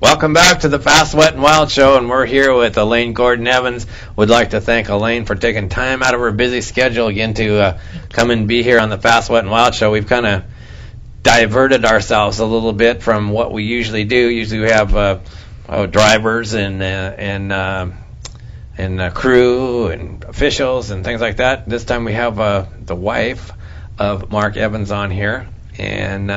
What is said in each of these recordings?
Welcome back to the Fast, Wet, and Wild Show, and we're here with Elaine Gordon-Evans. We'd like to thank Elaine for taking time out of her busy schedule again to come and be here on the Fast, Wet, and Wild Show. We've kind of diverted ourselves a little bit from what we usually do. Usually we have drivers and crew and officials and things like that. This time we have the wife of Mark Evans on here, and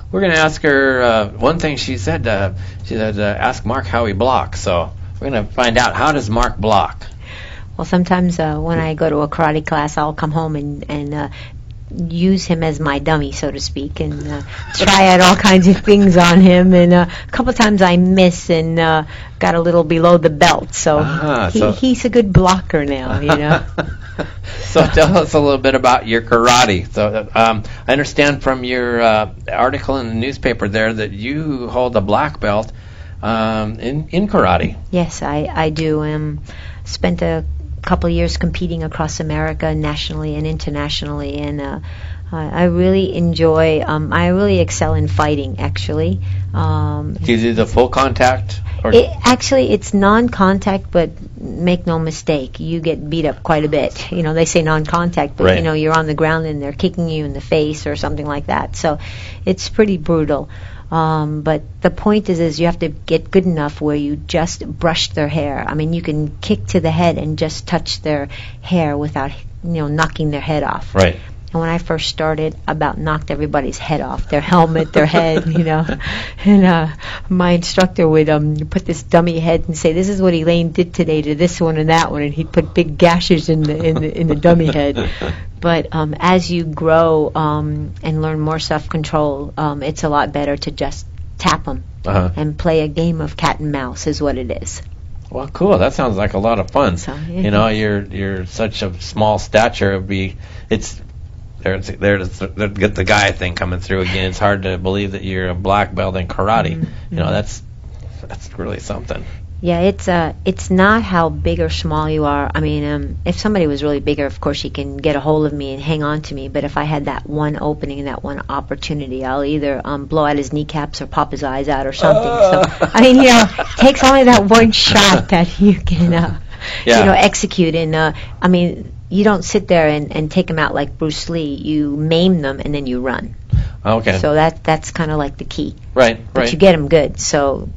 we're going to ask her one thing. She said ask Mark how he blocks. So we're going to find out, how does Mark block? Well, sometimes when I go to a karate class, I'll come home and use him as my dummy, so to speak, and try out all kinds of things on him. And a couple of times I miss and got a little below the belt. So, he's a good blocker now, you know. So tell us a little bit about your karate. So I understand from your article in the newspaper there that you hold a black belt in karate. Yes, I do. Spent a couple of years competing across America, nationally and internationally, and I really enjoy. I really excel in fighting, actually. Do you do the full contact? It's non-contact, but make no mistake, you get beat up quite a bit. You know, they say non-contact, but right. You know, you're on the ground and they're kicking you in the face or something like that. So it's pretty brutal. But the point is you have to get good enough where you just brush their hair. I mean, you can kick to the head and just touch their hair without, knocking their head off. Right. And when I first started, I about knocked everybody's head off, their helmet, their head, And my instructor would put this dummy head and say, "This is what Elaine did today to this one and that one," and he'd put big gashes in the dummy head. But as you grow and learn more self-control, it's a lot better to just tap them and play a game of cat and mouse is what it is. Well, cool. That sounds like a lot of fun. So, You're such a small stature. There's the guy thing coming through again. It's hard to believe that you're a black belt in karate. Mm-hmm. That's really something. Yeah, it's not how big or small you are. I mean, if somebody was really bigger, of course, he can get a hold of me and hang on to me. But if I had that one opening and that one opportunity, I'll either blow out his kneecaps or pop his eyes out or something. So, I mean, it takes only that one shot that you can, execute. And, I mean, you don't sit there and take them out like Bruce Lee. You maim them and then you run. Okay. So that's kind of like the key. Right. But you get them good. So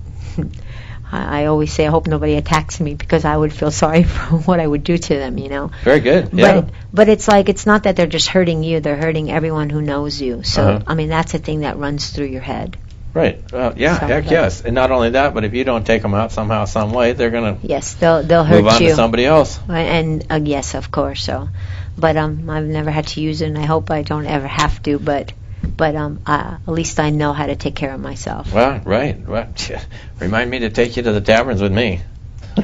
I always say I hope nobody attacks me because I would feel sorry for what I would do to them, Very good. Yeah. But it's like, it's not that they're just hurting you. They're hurting everyone who knows you. So, I mean, that's the thing that runs through your head. Right. Yes. And not only that, but if you don't take them out somehow, some way, they're going to they'll hurt you. Move on to somebody else. And yes, of course. So, but I've never had to use it, and I hope I don't ever have to. But at least I know how to take care of myself. Well, right. Remind me to take you to the taverns with me. You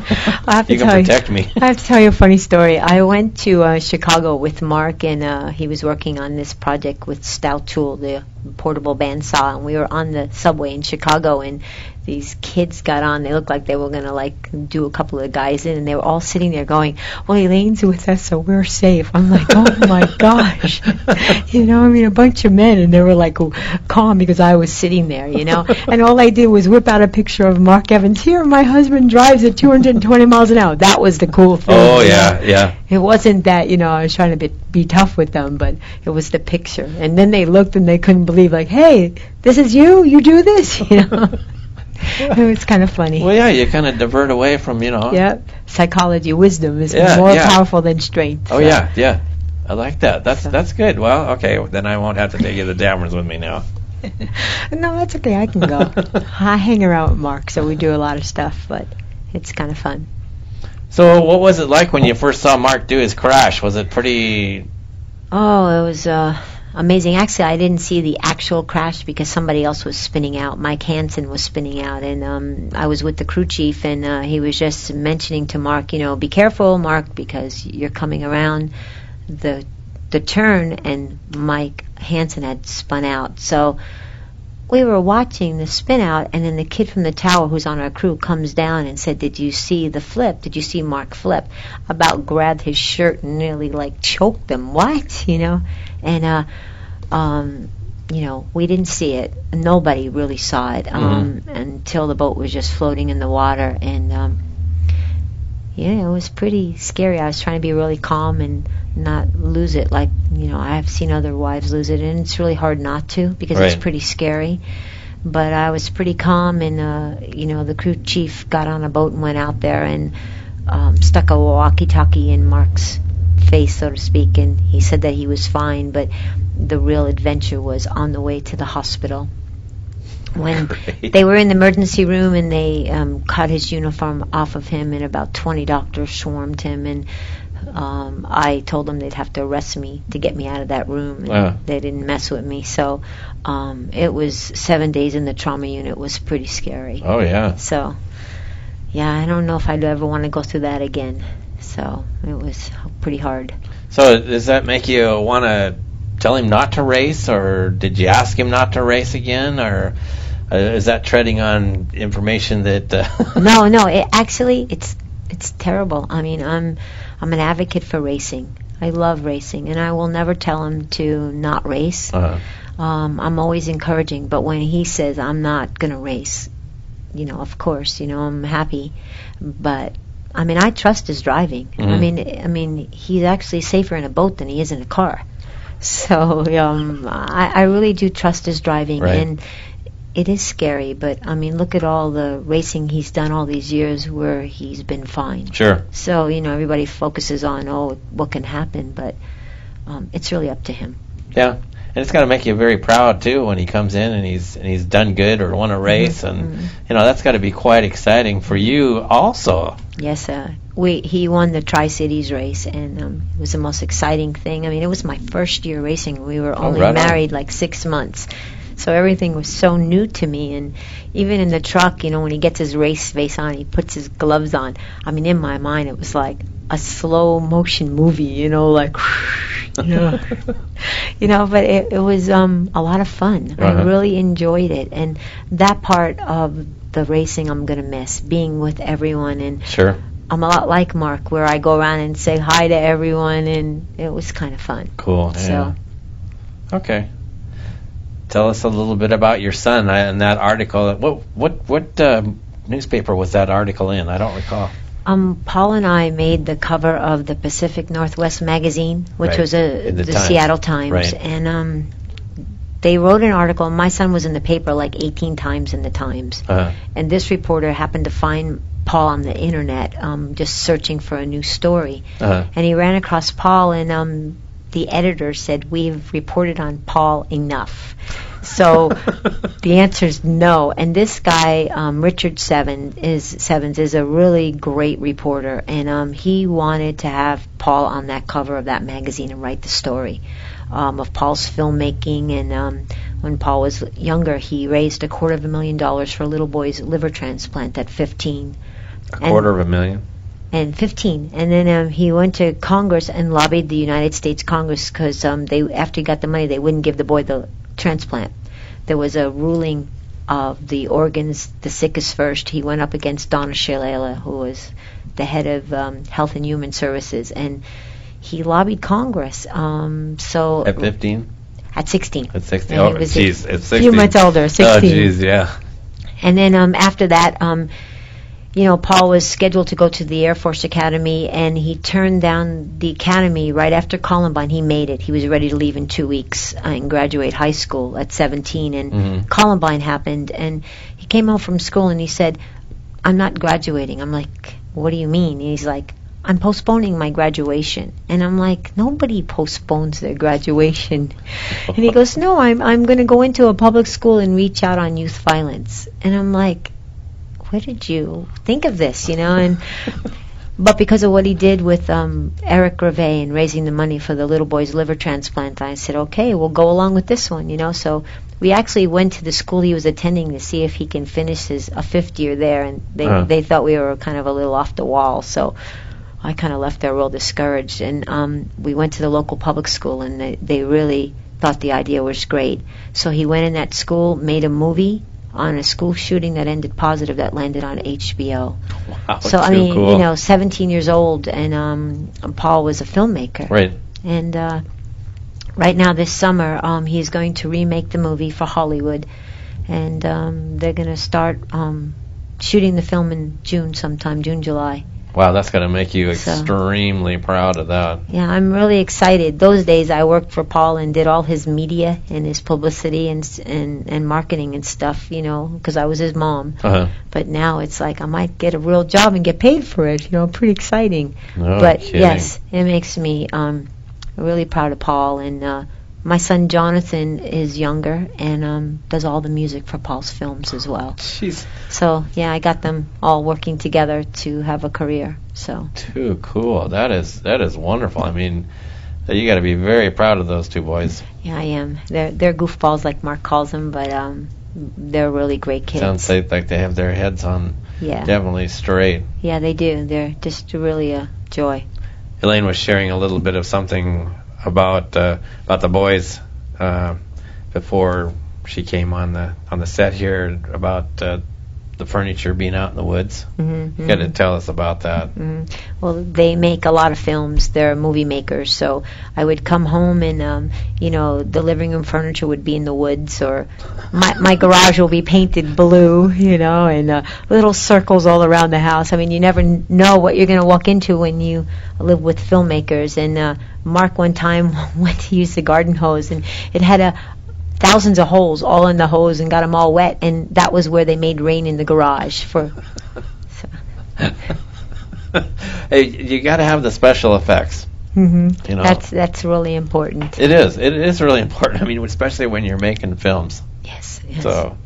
can protect me. I have to tell you a funny story. I went to Chicago with Mark, and he was working on this project with Stout Tool, the portable bandsaw, and we were on the subway in Chicago, and these kids got on. They looked like they were going to do a couple of guys in, and they were all sitting there going, "Well, Elaine's with us, so we're safe." I'm like, oh my gosh. A bunch of men, and they were like calm because I was sitting there, and all I did was whip out a picture of Mark Evans. Here, my husband drives at 220 miles an hour. That was the cool thing. Oh, yeah. It wasn't that, I was trying to be tough with them, but it was the picture. And then they looked and they couldn't believe, like, "Hey, this is you? You do this?" It was kind of funny. Well, yeah, you kind of divert away from, Yep. Psychology, wisdom is more powerful than strength. Oh, so. Yeah. I like that. That's good. Well, okay, then I won't have to take you to the taverns with me now. No, that's okay. I can go. I hang around with Mark, so we do a lot of stuff, but it's kind of fun. So what was it like when you first saw Mark do his crash? Was it pretty... Oh, it was amazing. Actually, I didn't see the actual crash because somebody else was spinning out. Mike Hansen was spinning out, and I was with the crew chief, and he was just mentioning to Mark, be careful, Mark, because you're coming around the turn, and Mike Hansen had spun out. So we were watching the spin out, and then the kid from the tower who's on our crew comes down and said, "Did you see the flip? Did you see Mark flip?" About grabbed his shirt and nearly choked him. What? And we didn't see it. Nobody really saw it until the boat was just floating in the water. And, it was pretty scary. I was trying to be really calm and not lose it. Like, I've seen other wives lose it, and it's really hard not to because it's pretty scary. But I was pretty calm, and, the crew chief got on a boat and went out there and stuck a walkie-talkie in Mark's face, so to speak, and he said that he was fine, but the real adventure was on the way to the hospital. When they were in the emergency room and they cut his uniform off of him, and about 20 doctors swarmed him, and I told them they'd have to arrest me to get me out of that room, and they didn't mess with me. So it was 7 days in the trauma unit. It was pretty scary. Oh, yeah. So, I don't know if I'd ever want to go through that again. So it was pretty hard. So does that make you want to tell him not to race, or did you ask him not to race again, or is that treading on information that... No, it's terrible. I mean, I'm an advocate for racing. I love racing, and I will never tell him to not race. I'm always encouraging, but when he says I'm not going to race, of course, I'm happy, but I trust his driving. I mean, he's actually safer in a boat than he is in a car. So I really do trust his driving, and it is scary. But look at all the racing he's done all these years where he's been fine. Sure. So everybody focuses on what can happen, but it's really up to him. Yeah. And it's got to make you very proud too when he comes in and he's done good or won a race, and that's got to be quite exciting for you also. Yes, he won the Tri-Cities race, and it was the most exciting thing. It was my first year racing. We were only married like 6 months, so everything was so new to me. And even in the truck, when he gets his race face on, he puts his gloves on. In my mind, it was like a slow motion movie, like. But it was a lot of fun. I really enjoyed it, and that part of the racing I'm going to miss, being with everyone. And sure, I'm a lot like Mark, where I go around and say hi to everyone, and it was kind of fun. Cool. So, okay, tell us a little bit about your son and that article. What newspaper was that article in? I don't recall. Paul and I made the cover of the Pacific Northwest magazine, which was the Seattle Times, and they wrote an article. My son was in the paper like 18 times in the Times, and this reporter happened to find Paul on the internet, just searching for a new story, and he ran across Paul, and the editor said, "We've reported on Paul enough." So the answer is no. And this guy, Richard Sevens, is a really great reporter, and he wanted to have Paul on that cover of that magazine and write the story of Paul's filmmaking. And when Paul was younger, he raised $250,000 for a little boy's liver transplant at 15. $250,000? And 15, and then he went to Congress and lobbied the United States Congress because after he got the money, they wouldn't give the boy the transplant. There was a ruling of the organs, the sickest first. He went up against Donna Shalala, who was the head of Health and Human Services, and he lobbied Congress. So at 15? At 16. At 16. Oh, jeez, at 16. A few months older, 16. Oh, jeez, yeah. And then after that, Paul was scheduled to go to the Air Force Academy, and he turned down the academy right after Columbine. He made it. He was ready to leave in 2 weeks and graduate high school at 17, and Columbine happened, and he came home from school, and he said, "I'm not graduating." I'm like, "What do you mean?" And he's like, "I'm postponing my graduation." And I'm like, "Nobody postpones their graduation." And he goes, "No, I'm going to go into a public school and reach out on youth violence." And I'm like, where did you think of this, And but because of what he did with Eric Reve and raising the money for the little boy's liver transplant, I said, okay, we'll go along with this one, So we actually went to the school he was attending to see if he can finish a fifth year there, and they thought we were kind of a little off the wall, so I kind of left there real discouraged. And we went to the local public school, and they really thought the idea was great. So he went in that school, made a movie on a school shooting that ended positive that landed on HBO. Wow, so cool. 17 years old, and Paul was a filmmaker. Right. And right now this summer, he's going to remake the movie for Hollywood, and they're going to start shooting the film in June sometime, June, July. Wow, that's going to make you extremely proud of that. Yeah, I'm really excited. Those days I worked for Paul and did all his media and his publicity and marketing and stuff, you know, because I was his mom. Uh-huh. But now it's like I might get a real job and get paid for it, you know, pretty exciting. No But kidding. yes, it makes me really proud of Paul. And my son Jonathan is younger and does all the music for Paul's films as well. Jeez. So, yeah, I got them all working together to have a career. So Too cool. That is wonderful. I mean, you got to be very proud of those two boys. yeah, I am. They're goofballs, like Mark calls them, but they're really great kids. Sounds like they have their heads on definitely straight. Yeah, they do. They're just really a joy. Elaine was sharing a little bit of something about the boys before she came on the set here about the furniture being out in the woods. Mm-hmm, You got to tell us about that. Mm-hmm. Well, they make a lot of films. They're movie makers. So I would come home and, you know, the living room furniture would be in the woods, or my garage will be painted blue, you know, and little circles all around the house. I mean, you never know what you're going to walk into when you live with filmmakers. And Mark one time went to use the garden hose, and it had thousands of holes all in the hose and got them all wet, and that was where they made Rain in the Garage for. So. Hey, you got to have the special effects. Mm-hmm. You know, that's really important. It is. It is really important. I mean, especially when you're making films. Yes. So,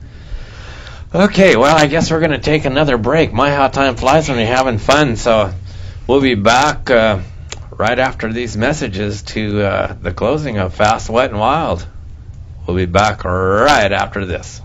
okay. Well, I guess we're going to take another break. My, how time flies when you're having fun. So, we'll be back right after these messages to the closing of Fast, Wet, and Wild. We'll be back right after this.